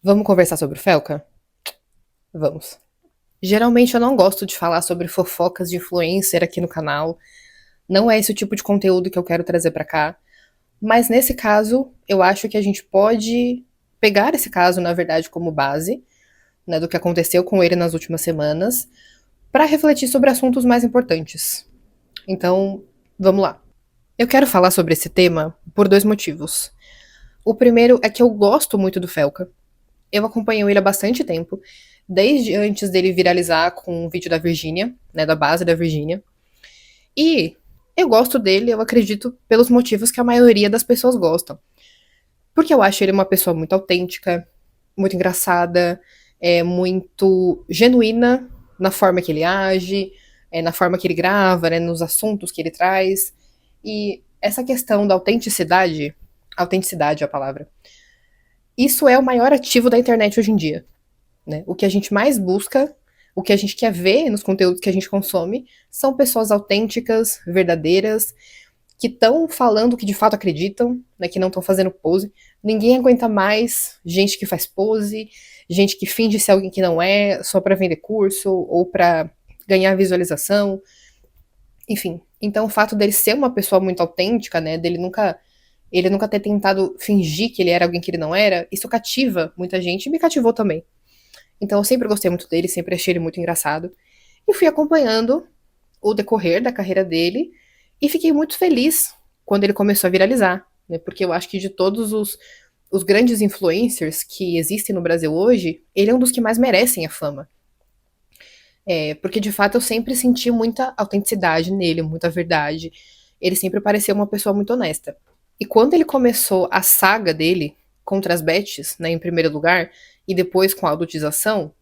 Vamos conversar sobre o Felca? Vamos. Geralmente eu não gosto de falar sobre fofocas de influencer aqui no canal. Não é esse o tipo de conteúdo que eu quero trazer pra cá. Mas nesse caso, eu acho que a gente pode pegar esse caso, na verdade, como base, né, do que aconteceu com ele nas últimas semanas, para refletir sobre assuntos mais importantes. Então, vamos lá. Eu quero falar sobre esse tema por dois motivos. O primeiro é que eu gosto muito do Felca. Eu acompanho ele há bastante tempo, desde antes dele viralizar com o vídeo da Virgínia, né, da base da Virgínia. E eu gosto dele, eu acredito, pelos motivos que a maioria das pessoas gostam. Porque eu acho ele uma pessoa muito autêntica, muito engraçada, muito genuína na forma que ele age, na forma que ele grava, né, nos assuntos que ele traz. E essa questão da autenticidade é a palavra, isso é o maior ativo da internet hoje em dia. Né? O que a gente mais busca, o que a gente quer ver nos conteúdos que a gente consome, são pessoas autênticas, verdadeiras, que estão falando o que de fato acreditam, né, que não estão fazendo pose. Ninguém aguenta mais gente que faz pose, gente que finge ser alguém que não é, só para vender curso ou para ganhar visualização. Enfim, então o fato dele ser uma pessoa muito autêntica, né, dele nunca ele nunca ter tentado fingir que ele era alguém que ele não era, isso cativa muita gente e me cativou também. Então eu sempre gostei muito dele, sempre achei ele muito engraçado. E fui acompanhando o decorrer da carreira dele e fiquei muito feliz quando ele começou a viralizar, né? Porque eu acho que de todos os grandes influencers que existem no Brasil hoje, ele é um dos que mais merecem a fama. Porque de fato eu sempre senti muita autenticidade nele, muita verdade. Ele sempre pareceu uma pessoa muito honesta. E quando ele começou a saga dele contra as bets, né, em primeiro lugar, e depois com a adultização,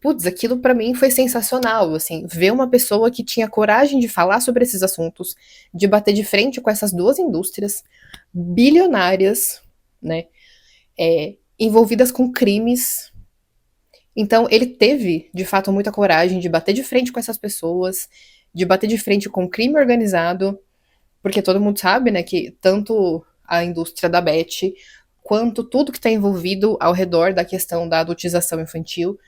putz, aquilo pra mim foi sensacional, assim, ver uma pessoa que tinha coragem de falar sobre esses assuntos, de bater de frente com essas duas indústrias bilionárias, né, envolvidas com crimes. Então, ele teve, de fato, muita coragem de bater de frente com essas pessoas, de bater de frente com o crime organizado, porque todo mundo sabe, né, que tanto a indústria da Bet, quanto tudo que está envolvido ao redor da questão da adultização infantil,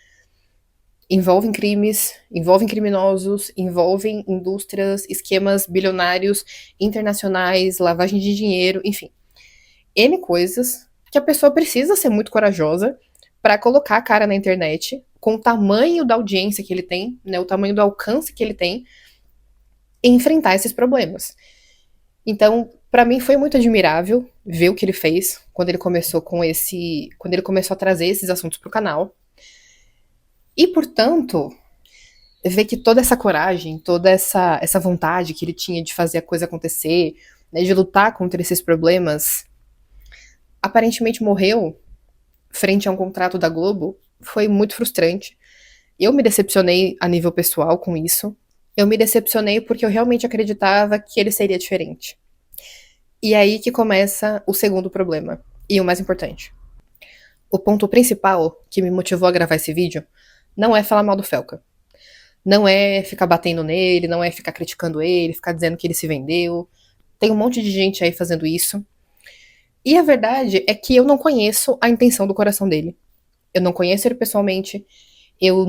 envolvem crimes, envolvem criminosos, envolvem indústrias, esquemas bilionários internacionais, lavagem de dinheiro, enfim. N coisas que a pessoa precisa ser muito corajosa para colocar a cara na internet, com o tamanho da audiência que ele tem, né, o tamanho do alcance que ele tem, e enfrentar esses problemas. Então, para mim foi muito admirável ver o que ele fez quando ele começou a trazer esses assuntos para o canal. E, portanto, ver que toda essa coragem, toda essa vontade que ele tinha de fazer a coisa acontecer, né, de lutar contra esses problemas, aparentemente morreu frente a um contrato da Globo, foi muito frustrante. Eu me decepcionei a nível pessoal com isso. Eu me decepcionei porque eu realmente acreditava que ele seria diferente. E é aí que começa o segundo problema, e o mais importante. O ponto principal que me motivou a gravar esse vídeo não é falar mal do Felca. Não é ficar batendo nele, não é ficar criticando ele, ficar dizendo que ele se vendeu. Tem um monte de gente aí fazendo isso. E a verdade é que eu não conheço a intenção do coração dele. Eu não conheço ele pessoalmente, eu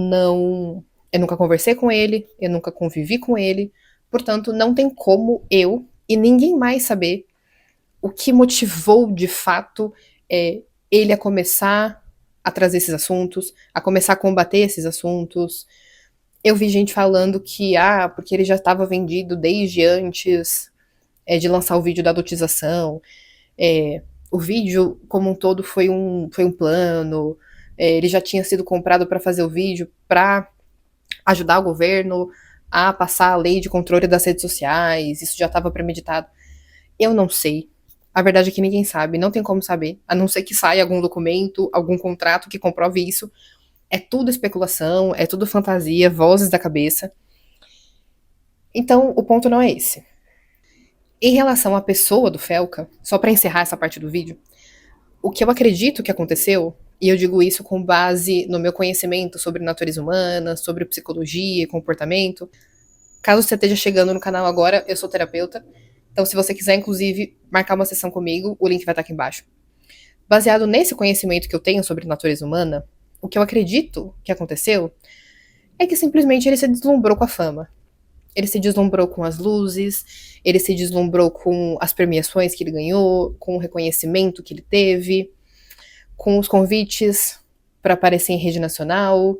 nunca conversei com ele, eu nunca convivi com ele. Portanto, não tem como eu e ninguém mais saber o que motivou de fato ele a começar a trazer esses assuntos, a começar a combater esses assuntos. Eu vi gente falando que, porque ele já estava vendido desde antes de lançar o vídeo da adultização. O vídeo, como um todo, foi um plano. Ele já tinha sido comprado para fazer o vídeo para ajudar o governo a passar a lei de controle das redes sociais. Isso já estava premeditado. Eu não sei. A verdade é que ninguém sabe, não tem como saber, a não ser que saia algum documento, algum contrato que comprove isso. É tudo especulação, é tudo fantasia, vozes da cabeça. Então, o ponto não é esse. Em relação à pessoa do Felca, só para encerrar essa parte do vídeo, o que eu acredito que aconteceu, e eu digo isso com base no meu conhecimento sobre natureza humana, sobre psicologia e comportamento. Caso você esteja chegando no canal agora, eu sou terapeuta. Então, se você quiser, inclusive, marcar uma sessão comigo, o link vai estar aqui embaixo. Baseado nesse conhecimento que eu tenho sobre natureza humana, o que eu acredito que aconteceu é que simplesmente ele se deslumbrou com a fama. Ele se deslumbrou com as luzes, ele se deslumbrou com as premiações que ele ganhou, com o reconhecimento que ele teve, com os convites para aparecer em rede nacional,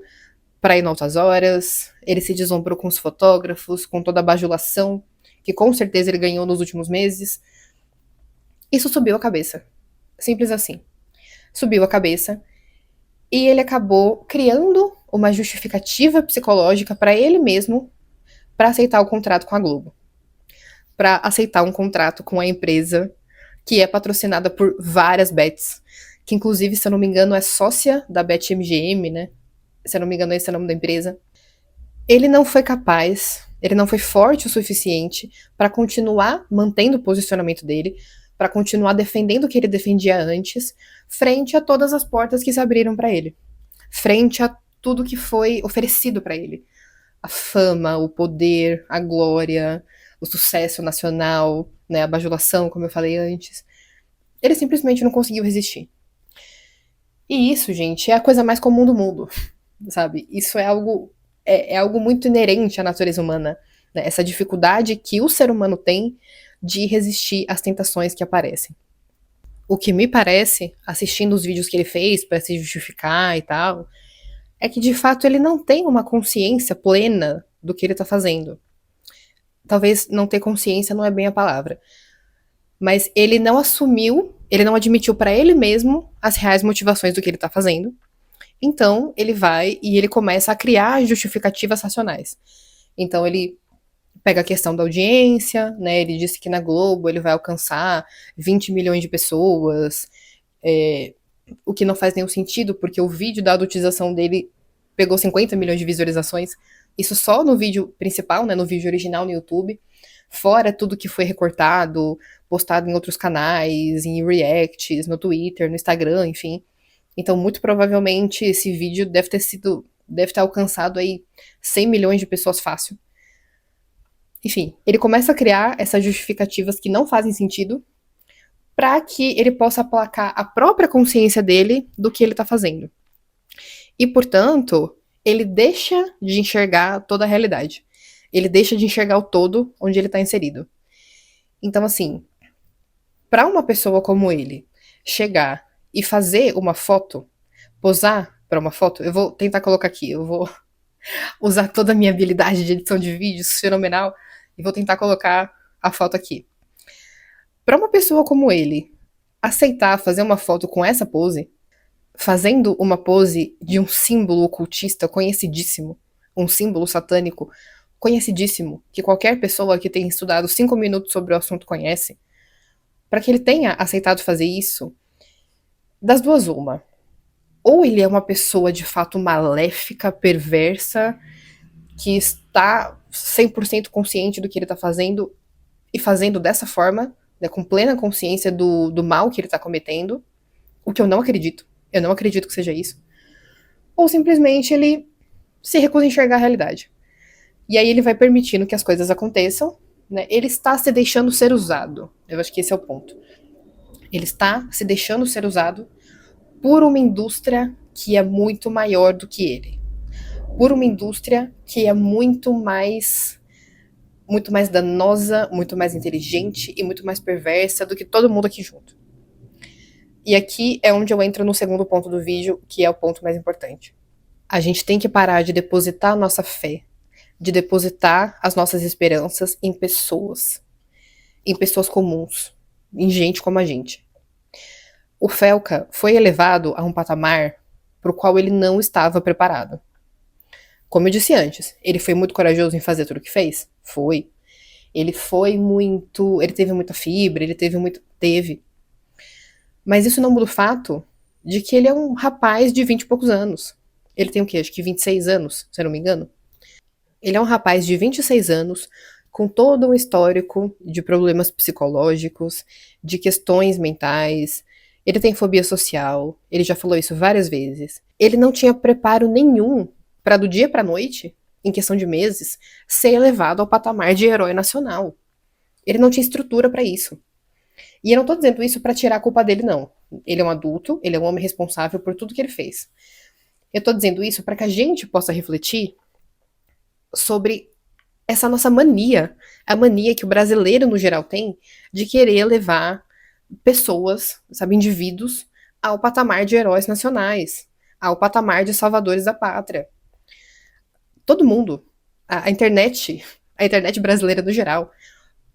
para ir em altas horas. Ele se deslumbrou com os fotógrafos, com toda a bajulação que com certeza ele ganhou nos últimos meses. Isso subiu a cabeça. Simples assim. Subiu a cabeça e ele acabou criando uma justificativa psicológica para ele mesmo para aceitar o contrato com a Globo. Para aceitar um contrato com a empresa que é patrocinada por várias bets, que inclusive, se eu não me engano, é sócia da BetMGM, né? Se eu não me engano, esse é o nome da empresa. Ele não foi capaz, ele não foi forte o suficiente para continuar mantendo o posicionamento dele, para continuar defendendo o que ele defendia antes, frente a todas as portas que se abriram para ele, frente a tudo que foi oferecido para ele. A fama, o poder, a glória, o sucesso nacional, né, a bajulação, como eu falei antes. Ele simplesmente não conseguiu resistir. E isso, gente, é a coisa mais comum do mundo, sabe? Isso é algo muito inerente à natureza humana, né? Essa dificuldade que o ser humano tem de resistir às tentações que aparecem. O que me parece, assistindo os vídeos que ele fez para se justificar e tal, é que de fato ele não tem uma consciência plena do que ele tá fazendo. Talvez não ter consciência não é bem a palavra, mas ele não assumiu, ele não admitiu para ele mesmo as reais motivações do que ele tá fazendo. Então, ele vai e ele começa a criar justificativas racionais. Então, ele pega a questão da audiência, né? Ele disse que na Globo ele vai alcançar 20 milhões de pessoas, o que não faz nenhum sentido, porque o vídeo da adultização dele pegou 50 milhões de visualizações. Isso só no vídeo principal, né? No vídeo original no YouTube. Fora tudo que foi recortado, postado em outros canais, em reacts, no Twitter, no Instagram, enfim. Então, muito provavelmente, esse vídeo deve ter alcançado aí 100 milhões de pessoas fácil. Enfim, ele começa a criar essas justificativas que não fazem sentido para que ele possa aplacar a própria consciência dele do que ele tá fazendo. E, portanto, ele deixa de enxergar toda a realidade. Ele deixa de enxergar o todo onde ele tá inserido. Então, assim, para uma pessoa como ele chegar e fazer uma foto, posar para uma foto, eu vou tentar colocar aqui, eu vou usar toda a minha habilidade de edição de vídeos fenomenal e vou tentar colocar a foto aqui. Para uma pessoa como ele aceitar fazer uma foto com essa pose, fazendo uma pose de um símbolo ocultista conhecidíssimo, um símbolo satânico conhecidíssimo, que qualquer pessoa que tenha estudado 5 minutos sobre o assunto conhece, para que ele tenha aceitado fazer isso, das duas uma. Ou ele é uma pessoa de fato maléfica, perversa, que está 100% consciente do que ele está fazendo e fazendo dessa forma, né, com plena consciência do mal que ele está cometendo, o que eu não acredito. Eu não acredito que seja isso. Ou simplesmente ele se recusa a enxergar a realidade. E aí ele vai permitindo que as coisas aconteçam, né? Ele está se deixando ser usado. Eu acho que esse é o ponto. Ele está se deixando ser usado por uma indústria que é muito maior do que ele. Por uma indústria que é muito mais danosa, muito mais inteligente e muito mais perversa do que todo mundo aqui junto. E aqui é onde eu entro no segundo ponto do vídeo, que é o ponto mais importante. A gente tem que parar de depositar a nossa fé, de depositar as nossas esperanças em pessoas comuns, em gente como a gente. O Felca foi elevado a um patamar para o qual ele não estava preparado. Como eu disse antes, ele foi muito corajoso em fazer tudo o que fez? Foi. Ele teve muita fibra, teve. Mas isso não muda o fato de que ele é um rapaz de 20 e poucos anos. Ele tem o quê? Acho que 26 anos, se eu não me engano. Ele é um rapaz de 26 anos, com todo um histórico de problemas psicológicos, de questões mentais. Ele tem fobia social, ele já falou isso várias vezes. Ele não tinha preparo nenhum para do dia para noite, em questão de meses, ser elevado ao patamar de herói nacional. Ele não tinha estrutura para isso. E eu não tô dizendo isso para tirar a culpa dele, não. Ele é um adulto, ele é um homem responsável por tudo que ele fez. Eu tô dizendo isso para que a gente possa refletir sobre essa nossa mania, a mania que o brasileiro no geral tem de querer levar pessoas, sabe, indivíduos, ao patamar de heróis nacionais, ao patamar de salvadores da pátria. Todo mundo, a internet brasileira no geral,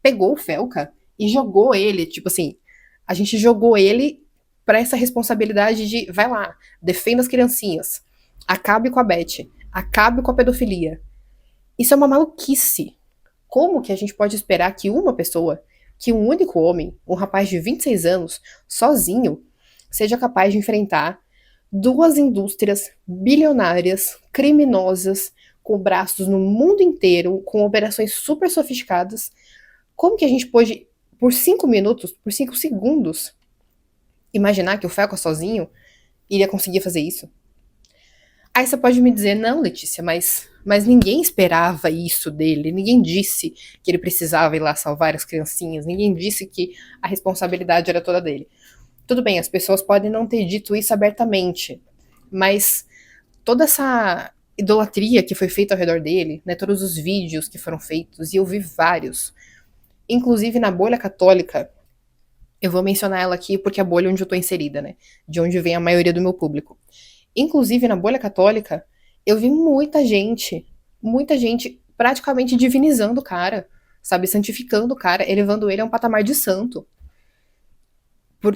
pegou o Felca e jogou ele, tipo assim, a gente jogou ele para essa responsabilidade de, vai lá, defenda as criancinhas, acabe com a Beth, acabe com a pedofilia. Isso é uma maluquice. Como que a gente pode esperar que uma pessoa, que um único homem, um rapaz de 26 anos, sozinho, seja capaz de enfrentar duas indústrias bilionárias, criminosas, com braços no mundo inteiro, com operações super sofisticadas? Como que a gente pode, por 5 minutos, por 5 segundos, imaginar que o Felca sozinho iria conseguir fazer isso? Aí você pode me dizer, não, Letícia, mas ninguém esperava isso dele, ninguém disse que ele precisava ir lá salvar as criancinhas, ninguém disse que a responsabilidade era toda dele. Tudo bem, as pessoas podem não ter dito isso abertamente, mas toda essa idolatria que foi feita ao redor dele, né, todos os vídeos que foram feitos, e eu vi vários, inclusive na bolha católica, eu vou mencionar ela aqui porque é a bolha onde eu tô inserida, né, de onde vem a maioria do meu público. Inclusive na bolha católica, eu vi muita gente praticamente divinizando o cara, sabe, santificando o cara, elevando ele a um patamar de santo,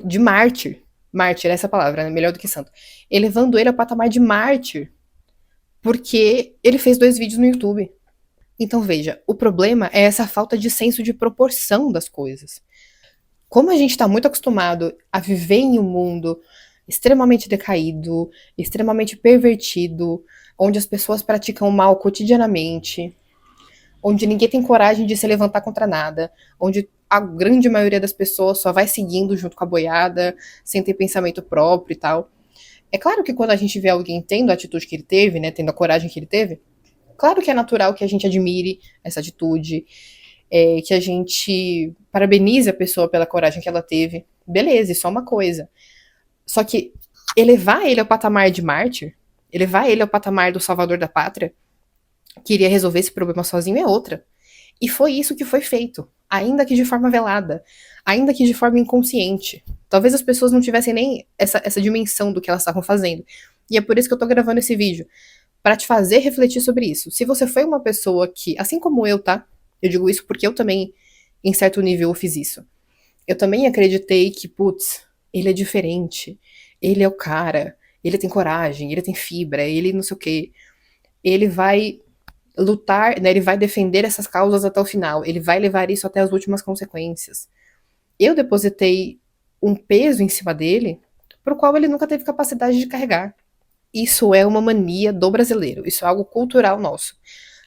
de mártir. Mártir, essa palavra, né? Melhor do que santo. Elevando ele ao patamar de mártir, porque ele fez 2 vídeos no YouTube. Então veja, o problema é essa falta de senso de proporção das coisas. Como a gente está muito acostumado a viver em um mundo extremamente decaído, extremamente pervertido, onde as pessoas praticam mal cotidianamente, onde ninguém tem coragem de se levantar contra nada, onde a grande maioria das pessoas só vai seguindo junto com a boiada, sem ter pensamento próprio e tal. É claro que quando a gente vê alguém tendo a atitude que ele teve, né, tendo a coragem que ele teve, claro que é natural que a gente admire essa atitude, que a gente parabenize a pessoa pela coragem que ela teve. Beleza, isso é uma coisa. Só que elevar ele ao patamar de mártir, elevar ele ao patamar do salvador da pátria, que iria resolver esse problema sozinho, é outra. E foi isso que foi feito, ainda que de forma velada, ainda que de forma inconsciente. Talvez as pessoas não tivessem nem essa dimensão do que elas estavam fazendo. E é por isso que eu tô gravando esse vídeo, para te fazer refletir sobre isso. Se você foi uma pessoa que, assim como eu, tá? Eu digo isso porque eu também, em certo nível, eu fiz isso. Eu também acreditei que, putz, ele é diferente, ele é o cara, ele tem coragem, ele tem fibra, ele não sei o quê. Ele vai lutar, né, ele vai defender essas causas até o final, ele vai levar isso até as últimas consequências. Eu depositei um peso em cima dele, pro qual ele nunca teve capacidade de carregar. Isso é uma mania do brasileiro, isso é algo cultural nosso.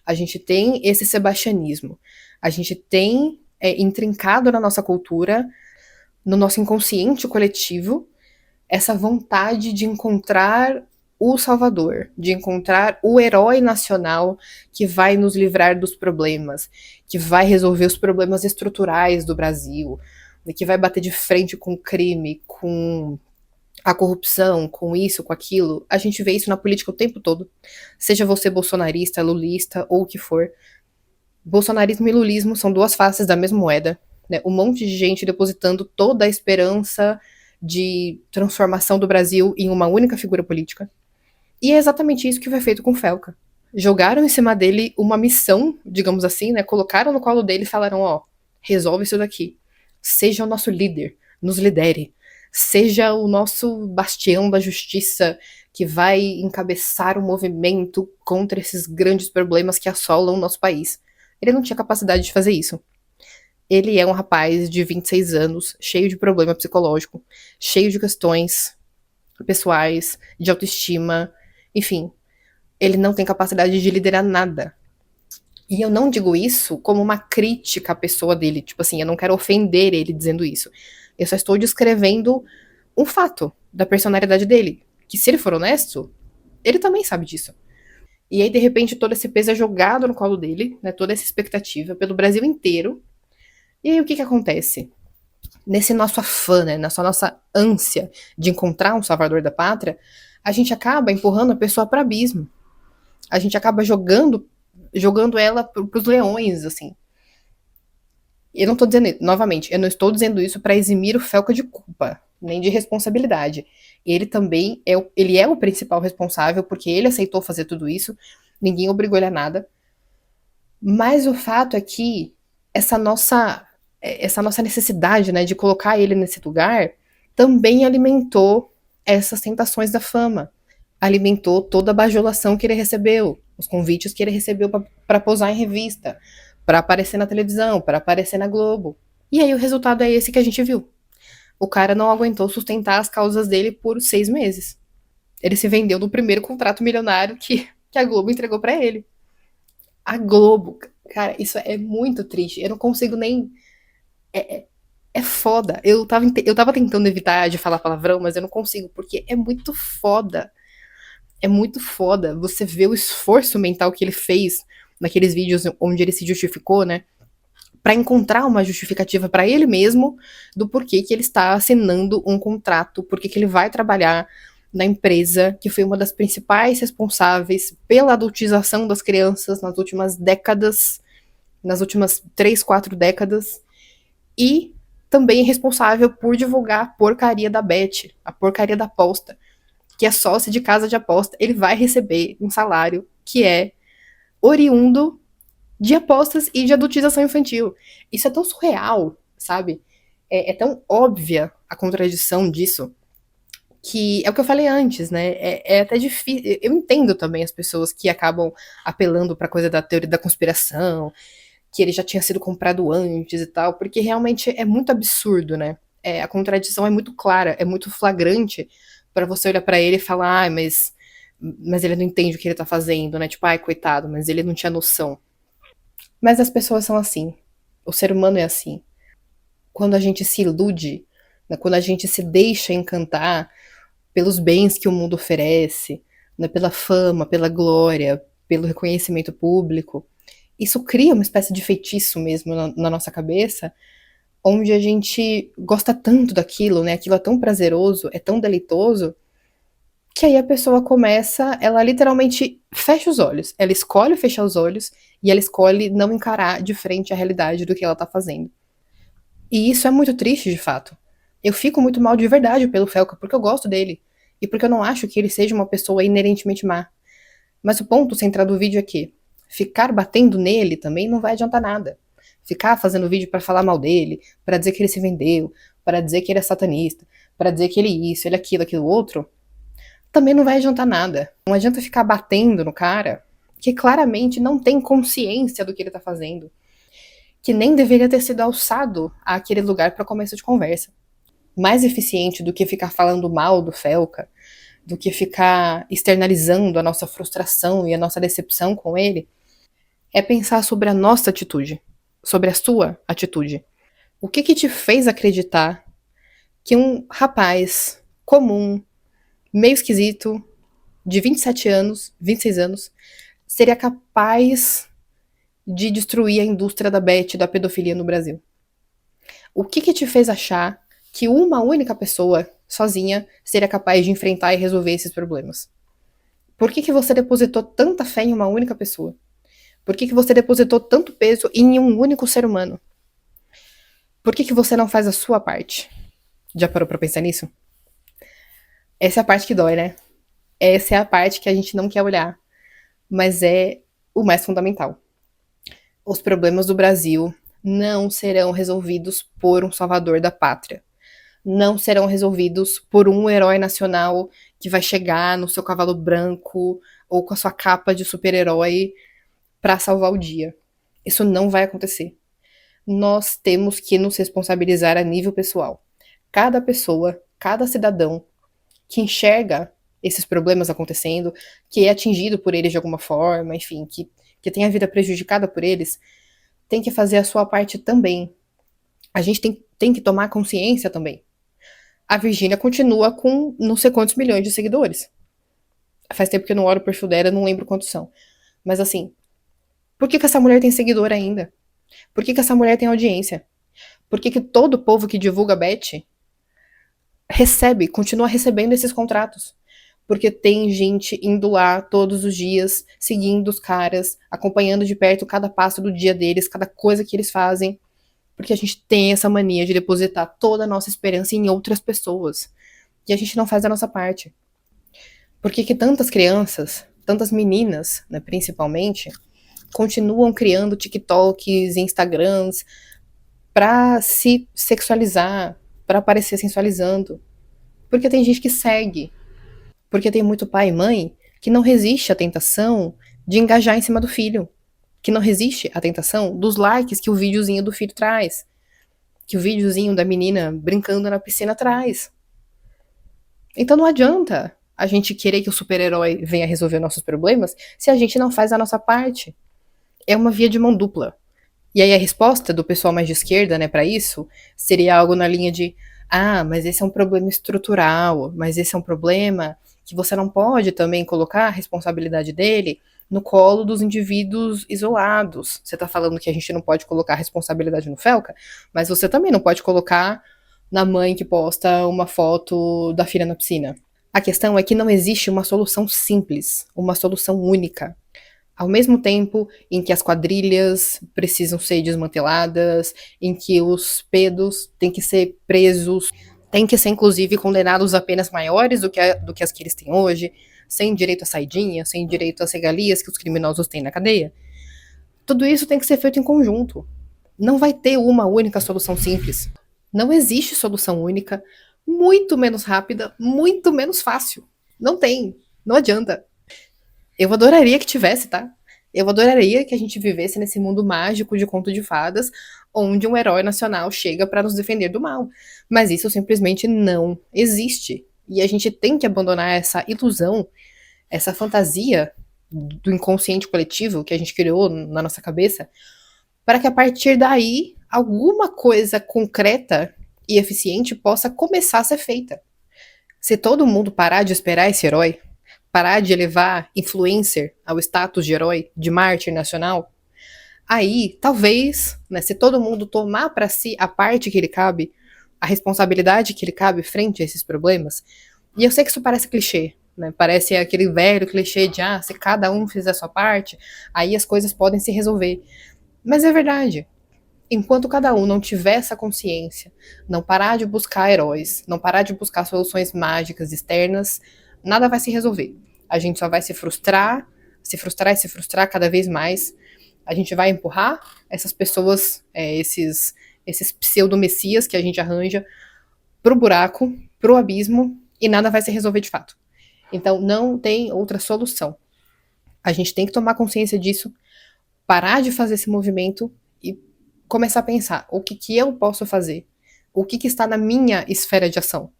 A gente tem esse sebastianismo, a gente tem intrincado na nossa cultura, no nosso inconsciente coletivo, essa vontade de encontrar o salvador, de encontrar o herói nacional que vai nos livrar dos problemas, que vai resolver os problemas estruturais do Brasil, que vai bater de frente com o crime, com a corrupção, com isso, com aquilo. A gente vê isso na política o tempo todo. Seja você bolsonarista, lulista ou o que for. Bolsonarismo e lulismo são 2 faces da mesma moeda. Né? Um monte de gente depositando toda a esperança de transformação do Brasil em uma única figura política. E é exatamente isso que foi feito com o Felca. Jogaram em cima dele uma missão, digamos assim, né? Colocaram no colo dele e falaram, ó, resolve isso daqui. Seja o nosso líder, nos lidere. Seja o nosso bastião da justiça que vai encabeçar o movimento contra esses grandes problemas que assolam o nosso país. Ele não tinha capacidade de fazer isso. Ele é um rapaz de 26 anos, cheio de problema psicológico, cheio de questões pessoais, de autoestima, enfim. Ele não tem capacidade de liderar nada. E eu não digo isso como uma crítica à pessoa dele, tipo assim, eu não quero ofender ele dizendo isso. Eu só estou descrevendo um fato da personalidade dele, que se ele for honesto, ele também sabe disso. E aí, de repente, todo esse peso é jogado no colo dele, né, toda essa expectativa pelo Brasil inteiro. E aí, o que que acontece? nesse nosso afã, né, nessa nossa ânsia de encontrar um salvador da pátria, a gente acaba empurrando a pessoa para o abismo. A gente acaba jogando ela pros leões, assim. Eu não tô dizendo, novamente, eu não estou dizendo isso para eximir o Felca de culpa, nem de responsabilidade. Ele também ele é o principal responsável, porque ele aceitou fazer tudo isso, ninguém obrigou ele a nada. Mas o fato é que essa nossa, essa nossa necessidade, né, de colocar ele nesse lugar também alimentou essas tentações da fama. Alimentou toda a bajulação que ele recebeu, os convites que ele recebeu para posar em revista, para aparecer na televisão, para aparecer na Globo. E aí o resultado é esse que a gente viu. O cara não aguentou sustentar as causas dele por 6 meses. Ele se vendeu no primeiro contrato milionário que a Globo entregou para ele. A Globo, cara, isso é muito triste. Eu não consigo nem. É foda. Eu tava tentando evitar de falar palavrão, mas eu não consigo, porque é muito foda. É muito foda você ver o esforço mental que ele fez naqueles vídeos onde ele se justificou, né? Pra encontrar uma justificativa pra ele mesmo do porquê que ele está assinando um contrato, porquê que ele vai trabalhar na empresa que foi uma das principais responsáveis pela adultização das crianças nas últimas décadas, nas últimas 3, 4 décadas, e também responsável por divulgar a porcaria da Bet, a porcaria da aposta, que é sócio de casa de aposta. Ele vai receber um salário que é oriundo de apostas e de adultização infantil. Isso é tão surreal, sabe? É tão óbvia a contradição disso, que é o que eu falei antes, né? É até difícil. Eu entendo também as pessoas que acabam apelando pra coisa da teoria da conspiração, que ele já tinha sido comprado antes e tal, porque realmente é muito absurdo, né? A contradição é muito clara, é muito flagrante pra você olhar pra ele e falar, ah, mas ele não entende o que ele tá fazendo, né? Tipo, ai, coitado, mas ele não tinha noção. Mas as pessoas são assim. O ser humano é assim. Quando a gente se ilude, né, quando a gente se deixa encantar pelos bens que o mundo oferece, né, pela fama, pela glória, pelo reconhecimento público, isso cria uma espécie de feitiço mesmo na nossa cabeça, onde a gente gosta tanto daquilo, né? Aquilo é tão prazeroso, é tão deleitoso, que aí a pessoa começa, ela literalmente fecha os olhos. Ela escolhe fechar os olhos e ela escolhe não encarar de frente a realidade do que ela tá fazendo. E isso é muito triste, de fato. Eu fico muito mal de verdade pelo Felca, porque eu gosto dele. E porque eu não acho que ele seja uma pessoa inerentemente má. Mas o ponto central do vídeo é que ficar batendo nele também não vai adiantar nada. Ficar fazendo vídeo pra falar mal dele, pra dizer que ele se vendeu, pra dizer que ele é satanista, pra dizer que ele isso, ele aquilo, aquilo outro, também não vai adiantar nada. Não adianta ficar batendo no cara que claramente não tem consciência do que ele tá fazendo, que nem deveria ter sido alçado àquele lugar para começo de conversa. Mais eficiente do que ficar falando mal do Felca, do que ficar externalizando a nossa frustração e a nossa decepção com ele, é pensar sobre a nossa atitude, sobre a sua atitude. O que te fez acreditar que um rapaz comum, meio esquisito, de 27 anos, 26 anos, seria capaz de destruir a indústria da bet, da pedofilia no Brasil? O que te fez achar que uma única pessoa, sozinha, seria capaz de enfrentar e resolver esses problemas? Por que você depositou tanta fé em uma única pessoa? Por que você depositou tanto peso em um único ser humano? Por que você não faz a sua parte? Já parou pra pensar nisso? Essa é a parte que dói, né? Essa é a parte que a gente não quer olhar, mas é o mais fundamental. Os problemas do Brasil não serão resolvidos por um salvador da pátria. Não serão resolvidos por um herói nacional que vai chegar no seu cavalo branco ou com a sua capa de super-herói para salvar o dia. Isso não vai acontecer. Nós temos que nos responsabilizar a nível pessoal. Cada pessoa, cada cidadão que enxerga esses problemas acontecendo, que é atingido por eles de alguma forma, enfim, que tem a vida prejudicada por eles, tem que fazer a sua parte também. A gente tem que tomar consciência também. A Virgínia continua com não sei quantos milhões de seguidores. Faz tempo que eu não olho o perfil dela, não lembro quantos são. Mas assim, por que essa mulher tem seguidor ainda? Por que essa mulher tem audiência? Por que todo o povo que divulga bet continua recebendo esses contratos? Porque tem gente indo lá todos os dias, seguindo os caras, acompanhando de perto cada passo do dia deles, cada coisa que eles fazem. Porque a gente tem essa mania de depositar toda a nossa esperança em outras pessoas. E a gente não faz a nossa parte. Por que tantas crianças, tantas meninas, né, principalmente, continuam criando TikToks, Instagrams pra se sexualizar, pra parecer sensualizando? Porque tem gente que segue. Porque tem muito pai e mãe que não resiste à tentação de engajar em cima do filho. Que não resiste à tentação dos likes que o videozinho do filho traz. Que o videozinho da menina brincando na piscina traz. Então não adianta a gente querer que o super-herói venha resolver nossos problemas se a gente não faz a nossa parte. É uma via de mão dupla. E aí a resposta do pessoal mais de esquerda, né, para isso, seria algo na linha de: ah, mas esse é um problema estrutural, mas esse é um problema que você não pode também colocar a responsabilidade dele no colo dos indivíduos isolados. Você tá falando que a gente não pode colocar a responsabilidade no Felca, mas você também não pode colocar na mãe que posta uma foto da filha na piscina. A questão é que não existe uma solução simples, uma solução única. Ao mesmo tempo em que as quadrilhas precisam ser desmanteladas, em que os pedos têm que ser presos, têm que ser inclusive condenados a penas maiores do que as que eles têm hoje, sem direito a saidinha, sem direito às regalias que os criminosos têm na cadeia. Tudo isso tem que ser feito em conjunto. Não vai ter uma única solução simples. Não existe solução única, muito menos rápida, muito menos fácil. Não tem. Não adianta. Eu adoraria que tivesse, tá? Eu adoraria que a gente vivesse nesse mundo mágico de conto de fadas, onde um herói nacional chega para nos defender do mal. Mas isso simplesmente não existe. E a gente tem que abandonar essa ilusão, essa fantasia do inconsciente coletivo que a gente criou na nossa cabeça, para que a partir daí alguma coisa concreta e eficiente possa começar a ser feita. Se todo mundo parar de esperar esse herói, parar de elevar influencer ao status de herói, de mártir nacional, aí talvez, né, se todo mundo tomar para si a parte que lhe cabe, a responsabilidade que lhe cabe frente a esses problemas, e eu sei que isso parece clichê, né, parece aquele velho clichê de, se cada um fizer a sua parte, aí as coisas podem se resolver. Mas é verdade. Enquanto cada um não tiver essa consciência, não parar de buscar heróis, não parar de buscar soluções mágicas externas, nada vai se resolver. A gente só vai se frustrar e se frustrar cada vez mais. A gente vai empurrar essas pessoas, esses pseudo-messias que a gente arranja, pro buraco, pro abismo, e nada vai se resolver de fato. Então não tem outra solução. A gente tem que tomar consciência disso, parar de fazer esse movimento e começar a pensar o que eu posso fazer, o que está na minha esfera de ação.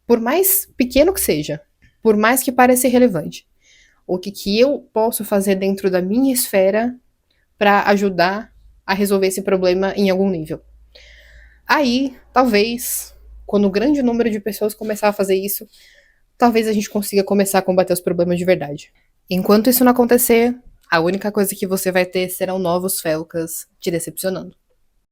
Por mais pequeno que seja, por mais que pareça irrelevante, o que eu posso fazer dentro da minha esfera para ajudar a resolver esse problema em algum nível. Aí, talvez, quando um grande número de pessoas começar a fazer isso, talvez a gente consiga começar a combater os problemas de verdade. Enquanto isso não acontecer, a única coisa que você vai ter serão novos Felcas te decepcionando.